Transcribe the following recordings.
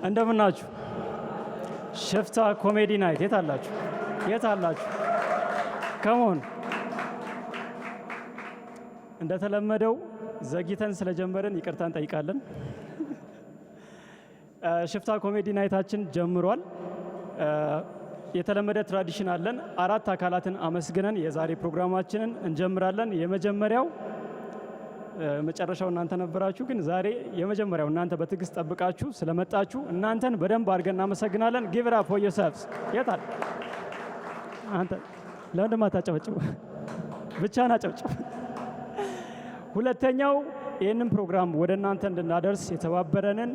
እንደምናችሁ ሽፍታ ኮሜዲ ናይት የት አላችሁ? የት አላችሁ? ከመሆን እንደተለመደው ዘግይተን ስለጀመርን ይቅርታ እንጠይቃለን። ሽፍታ ኮሜዲ ናይታችን ጀምሯል። የተለመደ ትራዲሽን አለን። 4 አካላትን አመስግነን የዛሬ ፕሮግራማችንን እንጀምራለን። የመጀመሪያው መጨረሻው እናንተ ነበራችሁ፣ ግን ዛሬ የመጀመሪያው እናንተ በትዕግስት ጠብቃችሁ ስለመጣችሁ እናንተን በደንብ አድርገን እናመሰግናለን። ጊቭ ኢት አፕ ፎር ዮርሰልቭስ። የታል አንተ? ለምንድን አታጨበጭቡ? ብቻህን አጨብጭብ። ሁለተኛው ይህንን ፕሮግራም ወደ እናንተ እንድናደርስ የተባበረንን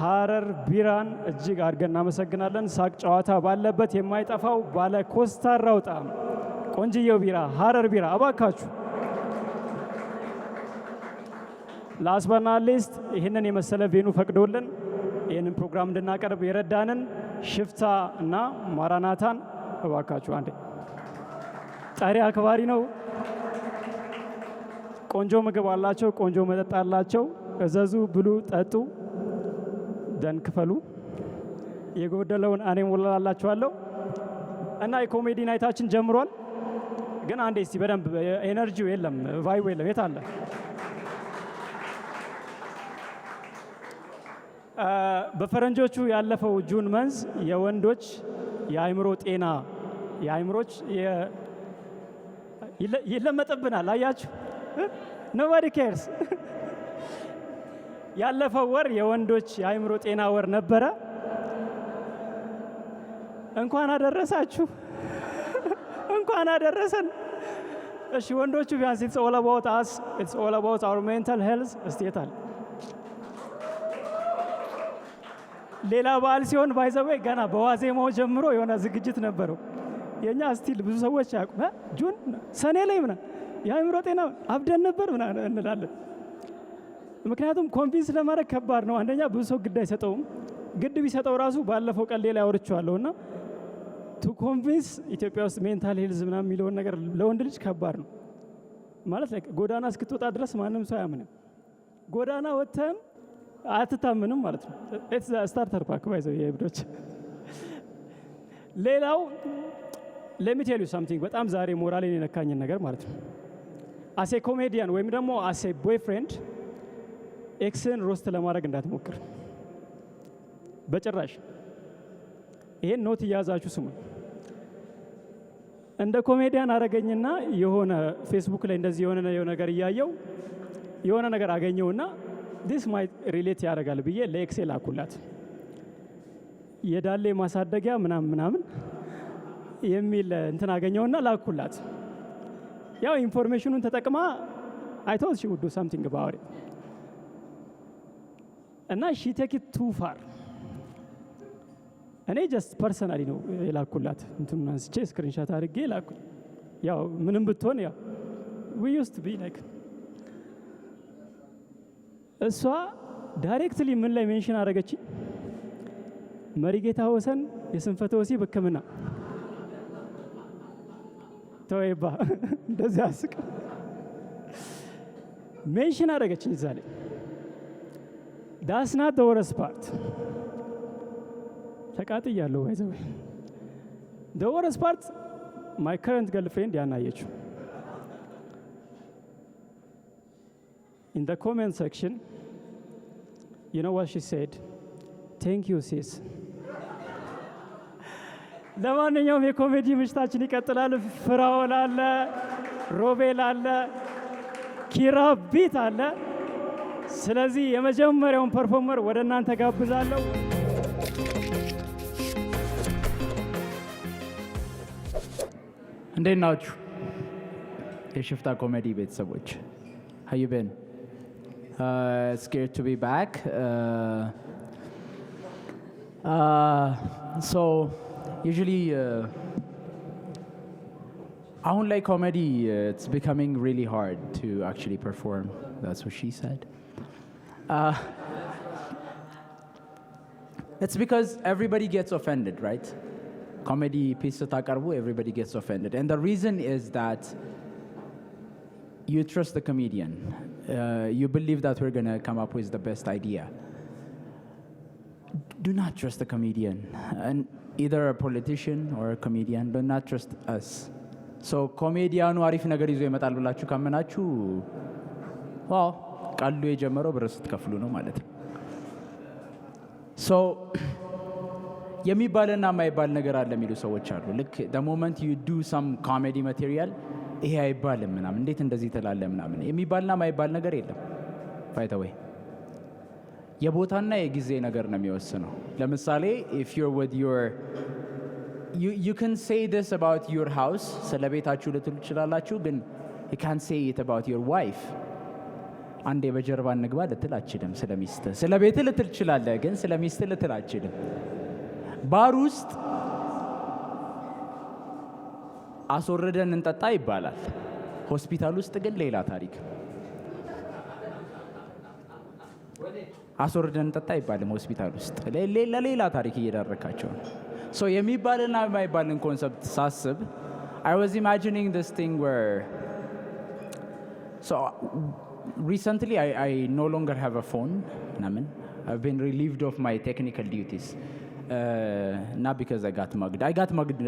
ሀረር ቢራን እጅግ አድርገን እናመሰግናለን። ሳቅ ጨዋታ ባለበት የማይጠፋው ባለ ኮስታራው ጣዕም ቆንጅየው ቢራ ሀረር ቢራ እባካችሁ። ላስት ሊስት ይህንን የመሰለ ቬኑ ፈቅዶልን ይህንን ፕሮግራም እንድናቀርብ የረዳንን ሽፍታ እና ማራናታን እባካችሁ አንዴ። ጠሪ አክባሪ ነው። ቆንጆ ምግብ አላቸው፣ ቆንጆ መጠጥ አላቸው። እዘዙ፣ ብሉ፣ ጠጡ፣ ደን ክፈሉ። የጎደለውን እኔ ሞላላችኋለሁ። እና የኮሜዲ ናይታችን ጀምሯል። ግን አንዴ እስቲ በደንብ ኤነርጂው የለም፣ ቫይቡ የለም። የት አለ? በፈረንጆቹ ያለፈው ጁን መንዝ የወንዶች የአእምሮ ጤና የአእምሮች ይለመጥብናል። አያችሁ? ኖባዲ ኬርስ። ያለፈው ወር የወንዶች የአእምሮ ጤና ወር ነበረ። እንኳን አደረሳችሁ፣ እንኳን አደረሰን። እሺ ወንዶቹ ቢያንስ it's all about us, it's all about our mental health። እስቲ የታል? ሌላ በዓል ሲሆን ባይዘወይ ገና በዋዜማው ጀምሮ የሆነ ዝግጅት ነበረው። የኛ ስቲል ብዙ ሰዎች ያውቁ ጁን ሰኔ ላይ ምናምን የአእምሮ ጤና አብደን ነበር ምናምን እንላለን። ምክንያቱም ኮንቪንስ ለማድረግ ከባድ ነው። አንደኛ ብዙ ሰው ግድ አይሰጠውም። ግድ ቢሰጠው ራሱ ባለፈው ቀን ሌላ ያወርቸዋለሁ እና ቱ ኮንቪንስ ኢትዮጵያ ውስጥ ሜንታል ሄልዝ ምናምን የሚለውን ነገር ለወንድ ልጅ ከባድ ነው ማለት ላይ ጎዳና እስክትወጣ ድረስ ማንም ሰው አያምንም። ጎዳና ወጥተም አትታምንም ማለት ነው። ኢትስ ስታርተር ፓክ ባይዘው የብዶች። ሌላው let me tell you something በጣም ዛሬ ሞራሌን የነካኝን ነገር ማለት ነው። አሴ ኮሜዲያን ወይም ደግሞ አሴ ቦይፍሬንድ ኤክስን ሮስት ለማድረግ እንዳትሞክር በጭራሽ። ይሄን ኖት እያዛችሁ ስሙ። እንደ ኮሜዲያን አረገኝና የሆነ ፌስቡክ ላይ እንደዚህ የሆነ ነገር እያየው የሆነ ነገር አገኘውና this might relate ያደርጋል ብዬ ለኤክሴ ላኩላት። የዳሌ ማሳደጊያ ምናምን የሚል እንትን አገኘውና ላኩላት። ያው ኢንፎርሜሽኑን ተጠቅማ I thought she would do something about it እና she take it too far። እኔ just personally ነው የላኩላት። እንትን አንስቼ ስክሪንሾት አድርጌ ላኩ። ያው ምንም ብትሆን ያው we used to be like እሷ ዳይሬክትሊ ምን ላይ ሜንሽን አደረገች? መሪጌታ ወሰን የስንፈተ ወሲብ ሕክምና ተወይባ እንደዚህ አስቅ ሜንሽን አደረገች እዛ ላይ። that's not the worst part። ተቃጥያለሁ ባይዘው። the worst part my current girlfriend ያናየችው in the comment section you know what she said? thank you sis። ለማንኛውም የኮሜዲ ምሽታችን ይቀጥላል። ፍራኦል አለ፣ ሮቤል አለ፣ ኪራ ቢት አለ። ስለዚህ የመጀመሪያውን ፐርፎርመር ወደ እናንተ ጋብዛለሁ። እንዴት ናችሁ የሽፍታ ኮሜዲ ቤተሰቦች? how you been? Scared to be back. So usually አሁን ላይ comedy it's becoming really hard to actually perform. That's what she said. It's because everybody gets offended, right? Comedy piece takarbu, everybody gets offended, and the reason is that you trust the comedian. You believe that we're going to come up with the best idea. do not trust a comedian, and either a politician or a comedian. Do not trust us. So ኮሜዲያኑ አሪፍ ነገር ይዞ ይመጣል ብላችሁ ካመናችሁ ዋው ቃሉ የጀመረው ብር ስትከፍሉ ነው ማለት ነው። so የሚባልና የማይባል ነገር አለ የሚሉ ሰዎች አሉ። ልክ the moment you do some comedy material ይሄ አይባልም ምናምን እንዴት እንደዚህ ትላለህ ምናምን የሚባልና የማይባል ነገር የለም። by the way የቦታና የጊዜ ነገር ነው የሚወስነው። ለምሳሌ if you're with your you can say this about your house ስለ ቤታችሁ ልትሉ ትችላላችሁ፣ ግን you can't say it about your wife። አንዴ በጀርባ እንግባ ልትል አትችልም። ስለ ሚስትህ ስለ ቤትህ ልትል ትችላለህ፣ ግን ስለ ሚስትህ ልትል አትችልም። ባር ውስጥ አስወርደን እንጠጣ ይባላል። ሆስፒታል ውስጥ ግን ሌላ ታሪክ። አስወርደን እንጠጣ ይባልም ሆስፒታል ውስጥ ለሌላ ታሪክ እየዳረካቸው ነው። ሶ የሚባልና የማይባልን ኮንሰፕት ሳስብ I was imagining this thing where so recently I no longer have a phone. I've been relieved of my technical duties. Not because I got mugged. I got mugged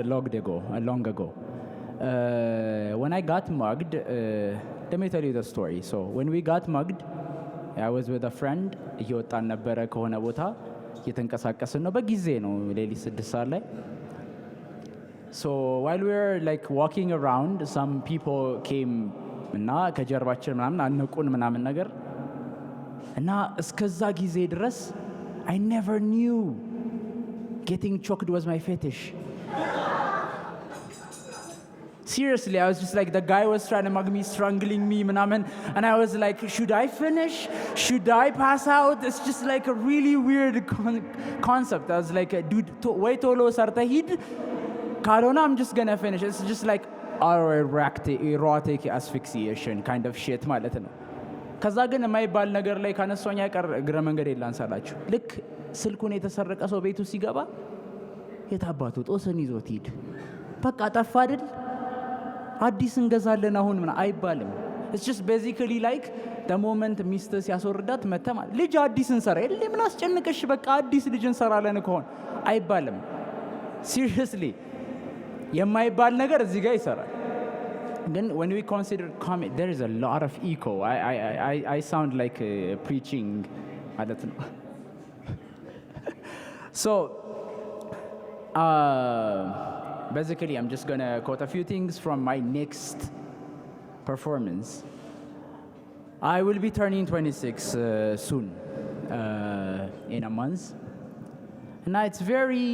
long ago. When I got mugged, let me tell you the story. So when we got mugged, I was with a friend. እየወጣን ነበረ ከሆነ ቦታ እየተንቀሳቀስን ነው። በጊዜ ነው ሌሊት 6 ሰዓት ላይ። So while we were like walking around, some people came እና ከጀርባችን ምናምን አነቁን ምናምን ነገር እና እስከዛ ጊዜ ድረስ I never knew getting choked was my fetish. Seriously, I was just like, the guy was trying to mug me, strangling me, and I was like, should I finish? Should I pass out? It's just like a really weird concept. I was like, dude, wait tolo sartahid. Karona, I'm just gonna finish. It's just like erotic asphyxiation kind of shit ማለት ነው። ከዛ ግን የማይባል ነገር ላይ ካነሷኛ ቀር እግረ መንገድ ላንሳላችሁ። ልክ ስልኩን የተሰረቀ ሰው ቤቱ ሲገባ የታባቱ ጦስን ይዞት ሂድ በቃ ጠፋ አይደል አዲስ እንገዛለን አሁን ምን አይባልም። it's just basically like the moment ሚስት ሲያስወርዳት መተማ ልጅ አዲስ እንሰራ የለ ምን አስጨንቀሽ በቃ አዲስ ልጅ እንሰራለን ከሆነ አይባልም። seriously የማይባል ነገር እዚህ ጋር ይሰራል። ግን when we consider comedy there is a lot of echo. I sound like preaching ማለት ነው. So basically I'm just gonna quote a few things from my next performance. I will be turning 26 soon, in a month, and it's very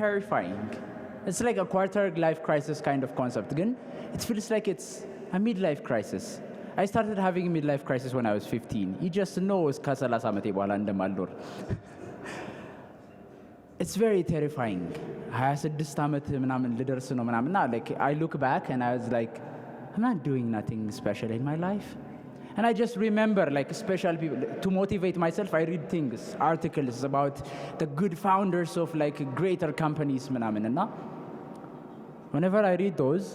terrifying. It's like a quarter life crisis kind of concept. Again, it feels like it's a midlife crisis. I started having a midlife crisis when I was 15. You just know it's ከ30 ዓመቴ በኋላ እንደማልኖር. It's very terrifying. 26 ዓመት ምናምን ልደርስ ነው ምናምንና like I look back and I was like I'm not doing nothing special in my life. And I just remember like special people to motivate myself. I read things, articles about the good founders of like greater companies ምናምንና whenever I read those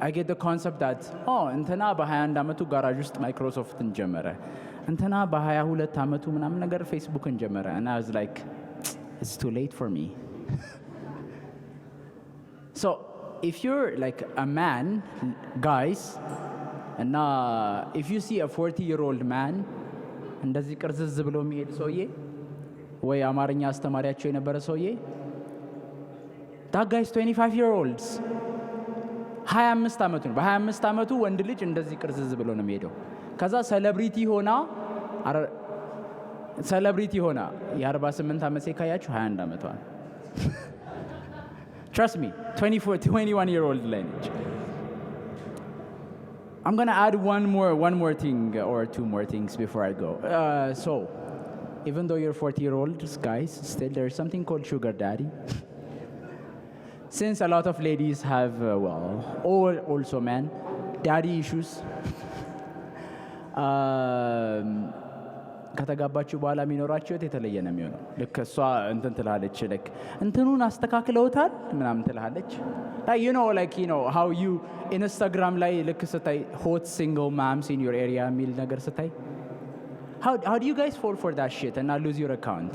I get the concept that እንትና በ21 ዓመቱ ጋራጅ ውስጥ ማይክሮሶፍትን ጀመረ እንትና በ22 ዓመቱ ምናምን ነገር ፌስቡክን ጀመረ and I was like it's too late for me. So if you're like a man, guys, and if you see a 40-year-old man እንደዚህ ቅርዝዝ ብሎ የሚሄድ ሰውዬ ወይ አማርኛ አስተማሪያቸው የነበረ ሰውዬ that guy is 25-year-olds 25 ዓመቱ ነው። በ25 ዓመቱ ወንድ ልጅ እንደዚህ ቅርዝዝ ብሎ ነው የሚሄደው። ከዛ ሴሌብሪቲ ሆና የ48 ዓመት ካያችሁ 21 ዓመቷ ነው። Trust me, 21-year-old ላይ ነች። I'm going to add one more thing or two more things before I go. So, even though you're 40-year-olds, guys, still there's something called sugar daddy. Since a lot of ladies have, or also men, daddy issues. ከተጋባችሁ በኋላ የሚኖራችሁ የተለየ ነው የሚሆነው። ልክ እሷ እንትን ትላለች ልክ እንትኑን አስተካክለውታል ምናምን ትላለች። like you know how you Instagram ላይ ልክ ስታይ hot single moms in your area የሚል ነገር ስታይ How do you guys fall for that shit and not lose your account?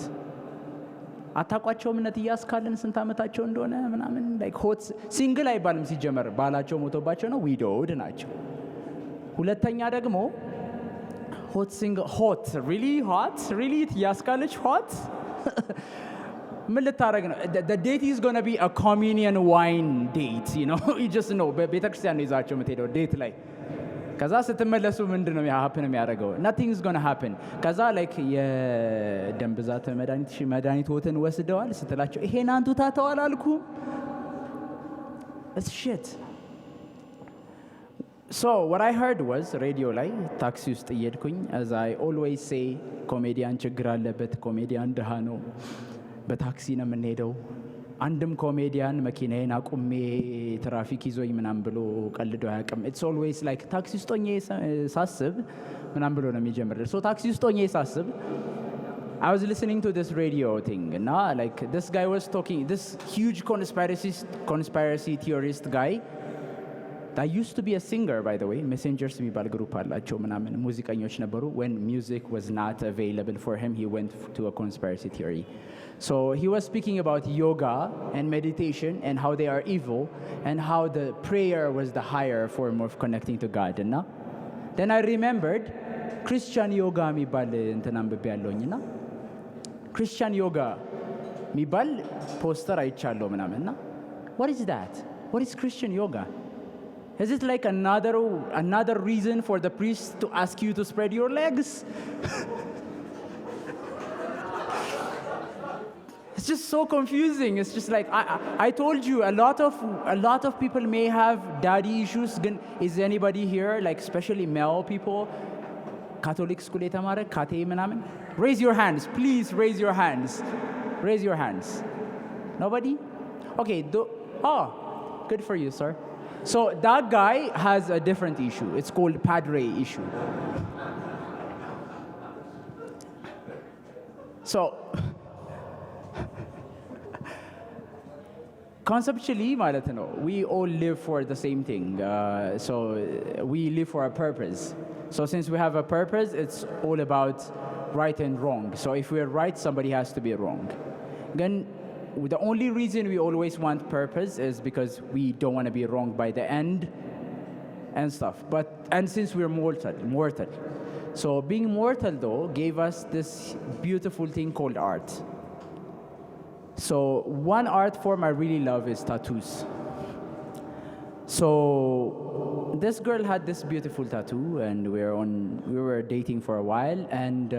አታቋቸውም እነት እያስካልን ስንት ዓመታቸው እንደሆነ ምናምን like hot single አይባልም ሲጀመር ባላቸው ሞቶባቸው ነው widowed ናቸው። ሁለተኛ ደግሞ hot single hot really እያስካለች hot ምን ልታረግ ነው? The date is going to be a communion wine date, you know. You just know ቤተክርስቲያን ነው ይዛቸው የምትሄደው ዴት ላይ ከዛ ስትመለሱ ምንድን ነው happen የሚያደርገው? Nothing is going to happen. ከዛ like የደም ብዛት መድኃኒትዎትን ወስደዋል ስትላቸው ይሄን አንቱ ታተዋል አልኩ። It's shit. So what I heard was radio ላይ ታክሲ ውስጥ እየሄድኩኝ as I always say ኮሜዲያን ችግር አለበት፣ ኮሜዲያን ድሃ ነው፣ በታክሲ ነው የምንሄደው። አንድም ኮሜዲያን መኪናዬን አቁሜ ትራፊክ ይዞኝ ምናምን ብሎ ቀልዶ አያውቅም። ኢትስ ኦልዌይስ ላይክ ታክሲ ውስጥ ሆኜ ሳስብ ምናምን ብሎ ነው የሚጀምረው። ሶ ታክሲ ውስጥ ሆኜ ሳስብ I was listening to this radio thing and like this guy was talking, this huge conspiracy theorist guy that used to be a singer, by the way. Messengers የሚባል ግሩፕ አላቸው ምናምን ሙዚቀኞች ነበሩ። When music was not available for him, he went to a conspiracy theory. So he was speaking about yoga and meditation and how they are evil and how the prayer was the higher form of connecting to God. And then I remembered Christian yoga የሚባል እንትን አንብቤ ያለውኝና Christian yoga የሚባል ፖስተር አይቻለሁ ምናምንና what is that? What is Christian yoga? Is it like another reason for the priest to ask you to spread your legs? It's just so confusing. It's just like I told you a lot of people may have daddy issues. Is anybody here like especially male people Catholic school የተማረ ካቴ ምናምን? Raise your hands, please. Raise your hands. Nobody? Okay. Good for you, sir. So that guy has a different issue. It's called padre issue. So conceptually ማለት ነው we all live for the same thing. So we live for a purpose. So since we have a purpose, it's all about right and wrong. So if we're right, somebody has to be wrong. Then the only reason we always want purpose is because we don't want to be wrong by the end and stuff. And since we're mortal. So being mortal though gave us this beautiful thing called art. So one art form I really love is tattoos. So this girl had this beautiful tattoo and we were dating for a while and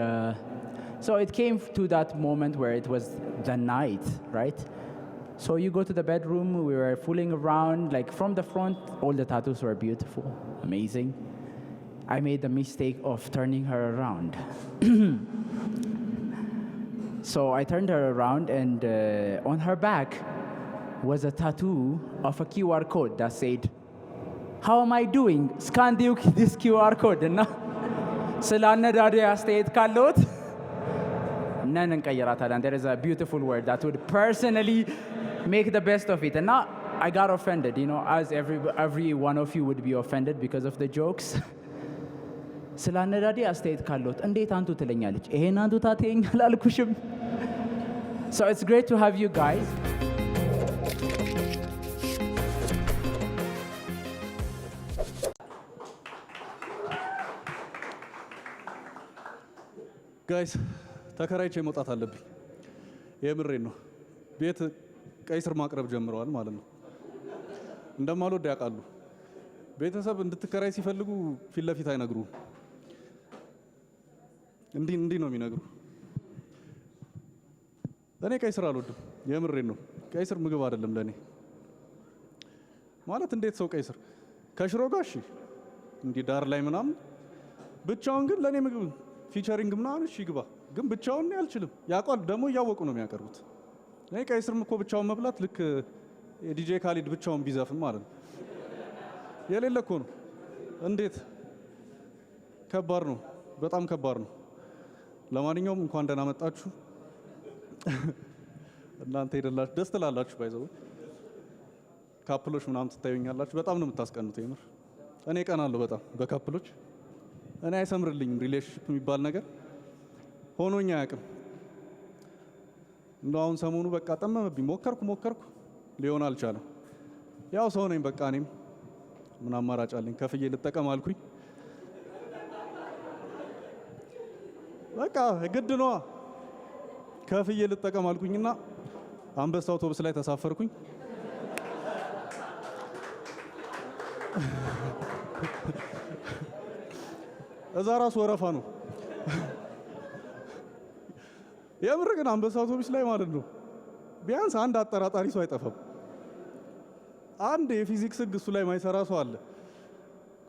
so it came to that moment where it was the night, right? So you go to the bedroom, we were fooling around, like from the front, all the tattoos were beautiful, amazing. I made the mistake of turning her around. So I turned her around and on her back was a tattoo of a QR code that said, "How am I doing? Scan this QR code." And ስላነዳዴ አስተያየት ካለዎት ነን እንቀይራታለን. There is a beautiful word that would personally make the best of it. And now I got offended, you know, as every one of you would be offended because of the jokes. ስላነዳዴ አስተያየት ካለዎት እንዴት አንቱ ትለኛለች? ይሄን አንቱ ታተኝ አላልኩሽም? So it's great to have you guys. ጋይስ ተከራይቼ መውጣት አለብኝ። የምሬን ነው። ቤት ቀይ ስር ማቅረብ ጀምረዋል ማለት ነው። እንደማልወድ ያውቃሉ። ቤተሰብ እንድትከራይ ሲፈልጉ ፊት ለፊት አይነግሩም። እንዲህ ነው የሚነግሩ። እኔ ቀይ ስር አልወድም። የምሬን ነው። ቀይ ስር ምግብ አይደለም ለኔ። ማለት እንዴት ሰው ቀይ ስር ከሽሮ ጋር እሺ እንዲህ ዳር ላይ ምናምን ብቻውን ግን ለኔ ምግብ ፊቸሪንግ ምናምን እሺ ግባ ግን ብቻውን አልችልም። ያውቃል ደግሞ እያወቁ ነው የሚያቀርቡት። እኔ ቀይ ስርም እኮ ብቻውን መብላት ልክ የዲጄ ካሊድ ብቻውን ቢዘፍን ማለት ነው። የሌለ እኮ ነው። እንዴት ከባድ ነው፣ በጣም ከባድ ነው። ለማንኛውም እንኳን ደህና መጣችሁ። እናንተ ሄደላችሁ ደስ ትላላችሁ። ባይዘው ካፕሎች ምናምን ትታዩኛላችሁ። በጣም ነው የምታስቀኑት። የምር እኔ ቀናለሁ በጣም በካፕሎች። እኔ አይሰምርልኝም ሪሌሽንሺፕ የሚባል ነገር ሆኖኛ አያውቅም። እንደው አሁን ሰሞኑ በቃ ጠመመብኝ። ሞከርኩ ሊሆን አልቻለም። ያው ሰው ነኝ በቃ እኔም ምን አማራጭ አለኝ? ከፍዬ ልጠቀም አልኩኝ። በቃ ግድ ነዋ ከፍዬ ልጠቀም አልኩኝና አንበሳ አውቶቡስ ላይ ተሳፈርኩኝ። እዛ ራሱ ወረፋ ነው። የምር ግን አንበሳ አውቶቡስ ላይ ማለት ነው ቢያንስ አንድ አጠራጣሪ ሰው አይጠፋም። አንድ የፊዚክስ ህግ እሱ ላይ ማይሰራ ሰው አለ።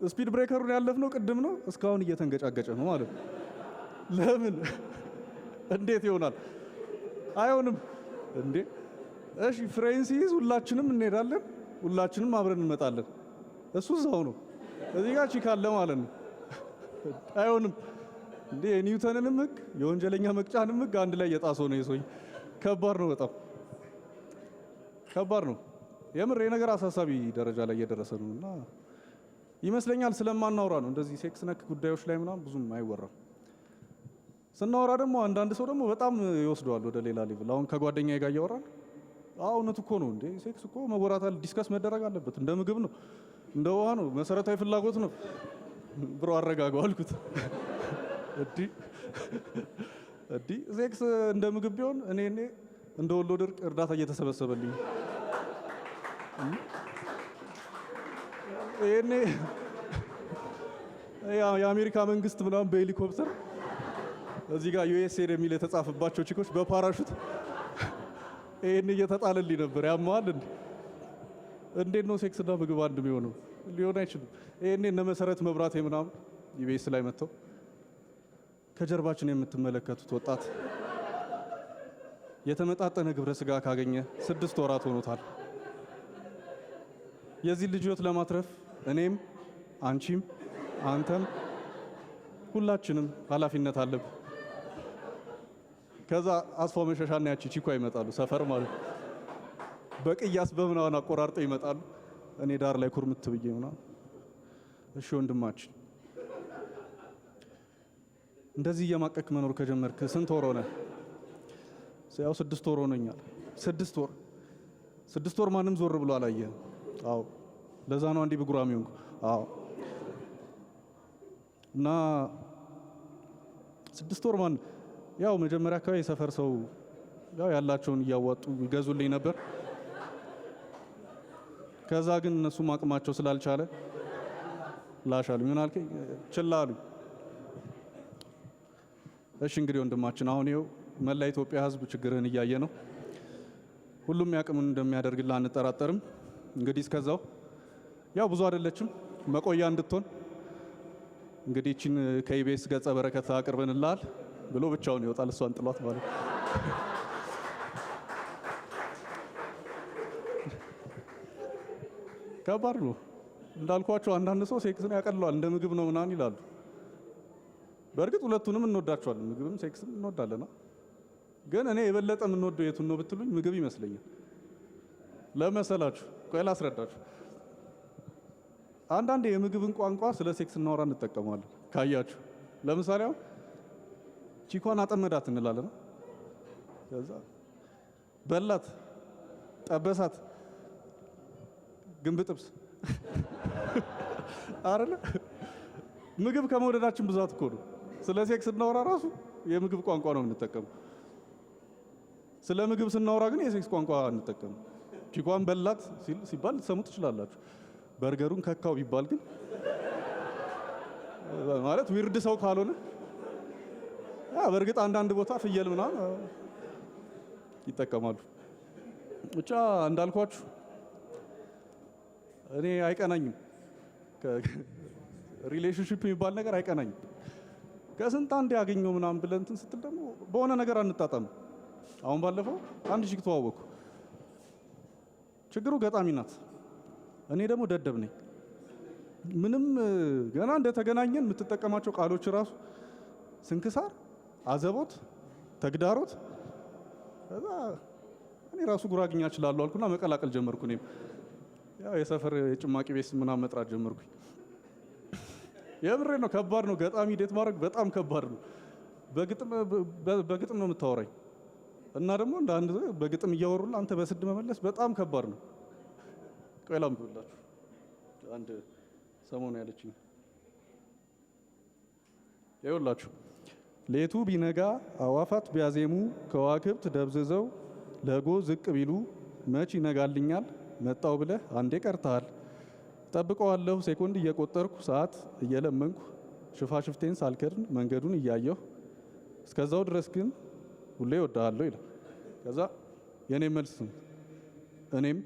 ስፒድ ብሬከሩን ያለፍነው ቅድም ነው፣ እስካሁን እየተንገጫገጨ ነው ማለት ነው። ለምን እንዴት ይሆናል? አይሆንም እንዴ! እሺ ፍሬን ሲይዝ ሁላችንም እንሄዳለን፣ ሁላችንም አብረን እንመጣለን። እሱ እዛው ነው፣ እዚህ ጋር ቺክ አለ ማለት ነው። አይሆንም እንዴ! የኒውተንንም ህግ የወንጀለኛ መቅጫንም ህግ አንድ ላይ የጣሰው ነው የሰውዬ። ከባድ ነው፣ በጣም ከባድ ነው። የምር የነገር አሳሳቢ ደረጃ ላይ እየደረሰ ነው እና ይመስለኛል ስለማናወራ ነው እንደዚህ ሴክስ ነክ ጉዳዮች ላይ ምናምን ብዙም አይወራም። ስናወራ ደግሞ አንዳንድ ሰው ደግሞ በጣም ይወስደዋል ወደ ሌላ ሌቭል። አሁን ከጓደኛዬ ጋር እያወራን እውነት እኮ ነው እንዴ ሴክስ እኮ መወራታል፣ ዲስከስ መደረግ አለበት፣ እንደ ምግብ ነው፣ እንደ ውሃ ነው፣ መሰረታዊ ፍላጎት ነው ብሮ አረጋጋው አልኩት። እዲ ሴክስ እንደ ምግብ ቢሆን እኔ እንደ ወሎ ድርቅ እርዳታ እየተሰበሰበልኝ እኔ የአሜሪካ መንግስት ምናምን በሄሊኮፕተር እዚህ ጋር ዩኤስኤ የሚል የተጻፈባቸው ቺኮች በፓራሹት ይሄን እየተጣለልኝ ነበር። ያማል እንዴ! እንዴት ነው ሴክስ እና ምግብ አንድ የሚሆነው? ሊሆን አይችልም። ይሄን እነ መሰረት መብራቴ ምናምን ኢቢኤስ ላይ መጥተው ከጀርባችን የምትመለከቱት ወጣት የተመጣጠነ ግብረ ስጋ ካገኘ 6 ወራት ሆኖታል። የዚህ ልጅ ህይወት ለማትረፍ እኔም አንቺም አንተም ሁላችንም ኃላፊነት አለብን። ከዛ አስፋው መሸሻና ያቺ ቺኳ ይመጣሉ፣ ሰፈር ማለት በቅያስ በምናምን አቆራርጠው ይመጣሉ። እኔ ዳር ላይ ኩርምት ብዬ ምናምን እሺ ወንድማችን እንደዚህ እየማቀክ መኖር ከጀመርክ ስንት ወር ሆነ? ያው 6 ወር ሆነኛል። 6 ወር ማንም ዞር ብሎ አላየህ? አዎ ለዛ ነው አንዲ ብጉራም ይሁን። አዎ እና 6 ወር ማን ያው መጀመሪያ አካባቢ የሰፈር ሰው ያው ያላቸውን እያዋጡ ይገዙልኝ ነበር። ከዛ ግን እነሱ ማቅማቸው ስላልቻለ ላሻሉ ምን አልከኝ ችላ አሉኝ። እሺ እንግዲህ ወንድማችን አሁን ይኸው መላ ኢትዮጵያ ህዝብ ችግርን እያየ ነው። ሁሉም ያቅሙን እንደሚያደርግልህ አንጠራጠርም። እንግዲህ እስከዛው ያው ብዙ አይደለችም መቆያ እንድትሆን እንግዲህ እቺን ከኢቢኤስ ገጸ በረከት አቅርበንልሃል ብሎ ብቻውን ይወጣል። እሷን ጥሏት ማለት ከባድ ነው። እንዳልኳቸው አንዳንድ ሰው ሴክስን ያቀልለዋል፣ እንደ ምግብ ነው ምናምን ይላሉ። በእርግጥ ሁለቱንም እንወዳቸዋለን፣ ምግብም ሴክስም እንወዳለና ግን እኔ የበለጠ የምንወደው የቱን ነው ብትሉኝ ምግብ ይመስለኛል። ለመሰላችሁ ቆይ ላስረዳችሁ። አንዳንዴ የምግብን ቋንቋ ስለ ሴክስ እናወራ እንጠቀማለን። ካያችሁ ለምሳሌ አሁን ቺኳን አጠመዳት እንላለን። ከዛ በላት፣ ጠበሳት፣ ግንብ ጥብስ አይደለ? ምግብ ከመውደዳችን ብዛት እኮ ነው። ስለ ሴክስ እናወራ ራሱ የምግብ ቋንቋ ነው የምንጠቀመው። ስለ ምግብ ስናወራ ግን የሴክስ ቋንቋ እንጠቀም። ቺኳን በላት ሲባል ልትሰሙ ትችላላችሁ። በርገሩን ከካው ቢባል ግን ማለት ዊርድ ሰው ካልሆነ በእርግጥ አንዳንድ ቦታ ፍየል ምናምን ይጠቀማሉ። ብቻ እንዳልኳችሁ እኔ አይቀናኝም፣ ሪሌሽንሺፕ የሚባል ነገር አይቀናኝም። ከስንት አንድ ያገኘው ምናምን ብለን እንትን ስትል ደግሞ በሆነ ነገር አንጣጣም። አሁን ባለፈው አንድ ሺክ ተዋወቅኩ። ችግሩ ገጣሚ ናት፣ እኔ ደግሞ ደደብ ነኝ። ምንም ገና እንደተገናኘን የምትጠቀማቸው ቃሎች ራሱ ስንክሳር፣ አዘቦት፣ ተግዳሮት። ከዛ እኔ ራሱ ጉራግኛ እችላለሁ አልኩና መቀላቀል ጀመርኩ። እኔም ያው የሰፈር የጭማቂ ቤት ምናምን መጥራት ጀመርኩኝ። የምሬ ነው። ከባድ ነው ገጣሚ ዴት ማድረግ በጣም ከባድ ነው። በግጥም ነው የምታወራኝ እና ደግሞ እንደ አንድ በግጥም እያወሩልህ አንተ በስድ መመለስ በጣም ከባድ ነው። ቆይ ላምብላችሁ አንድ ሰሞኑ ያለችኝ ይኸውላችሁ። ሌቱ ቢነጋ አዋፋት ቢያዜሙ ከዋክብት ደብዝዘው ለጎ ዝቅ ቢሉ መች ይነጋልኛል መጣው ብለህ አንዴ ቀርተሃል። ጠብቀዋለሁ ሴኮንድ እየቆጠርኩ ሰዓት እየለመንኩ ሽፋሽፍቴን ሳልከድን መንገዱን እያየሁ እስከዛው ድረስ ግን ሁሌ እወድሃለሁ ይላል። ከዛ የኔ መልስ እኔም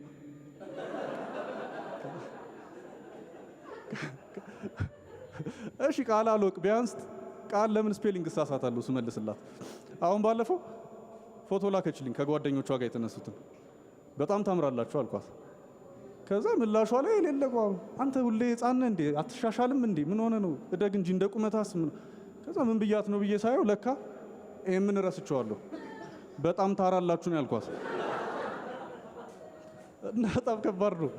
እሺ ቃል አልወቅ ቢያንስ ቃል ለምን ስፔሊንግ እሳሳታለሁ ስመልስላት። አሁን ባለፈው ፎቶ ላከችልኝ ከጓደኞቿ ጋር የተነሱትን በጣም ታምራላችሁ አልኳት። ከዛ ምላሿ ላይ የሌለ አንተ ሁሌ ሕፃን ነህ እንዴ አትሻሻልም እንዴ ምን ሆነ ነው እደግ እንጂ እንደ ቁመታስ ምን። ከዛ ምን ብያት ነው ብዬ ሳየው ለካ ምን ረስቼዋለሁ በጣም ታራላችሁ ነው ያልኳት። እና በጣም ከባድ ነው።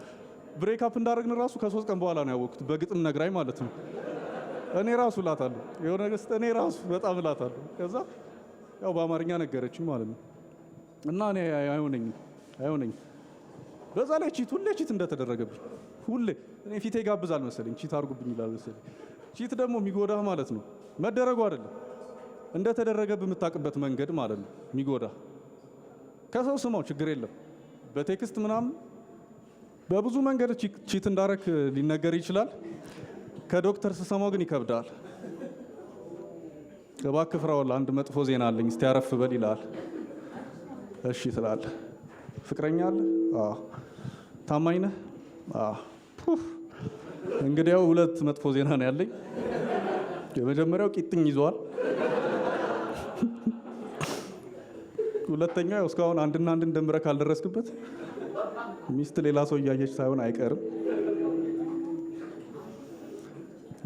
ብሬክ አፕ እንዳደረግን ራሱ ከ3 ቀን በኋላ ነው ያወቅሁት በግጥም ነግራኝ ማለት ነው። እኔ ራሱ እላታለሁ የሆነ ገስት እኔ ራሱ በጣም እላታለሁ። ከዛ ያው በአማርኛ ነገረችኝ ማለት ነው። እና እኔ አይሆነኝም በዛ ላይ ሁሌ ቺት እንደተደረገብኝ ሁሌ እኔ ፊቴ ጋብዛል መሰለኝ ቺት አድርጉብኝ ይላል መሰለኝ። ቺት ደግሞ የሚጎዳህ ማለት ነው መደረጉ አይደለም እንደተደረገብህ የምታውቅበት መንገድ ማለት ነው የሚጎዳህ። ከሰው ስማው ችግር የለም በቴክስት ምናምን በብዙ መንገድ ቺት እንዳረክ ሊነገር ይችላል። ከዶክተር ስሰማው ግን ይከብዳል። እባክህ ፍራውል አንድ መጥፎ ዜና አለኝ እስቲ ያረፍ በል ይላል። እሺ ትላለህ። ፍቅረኛ አለ? አዎ። ታማኝ ነህ? አዎ። እንግዲያው 2 መጥፎ ዜና ነው ያለኝ። የመጀመሪያው ቂጥኝ ይዟል። ሁለተኛው ያው እስካሁን አንድና አንድ እንደምረክ ካልደረስክበት ሚስት ሌላ ሰው እያየች ሳይሆን አይቀርም።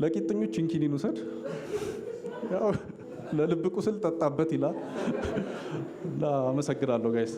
ለቂጥኞች ቺንኪኒን ውሰድ፣ ያው ለልብ ቁስል ጠጣበት ይላል። እና አመሰግናለሁ ጋይስ።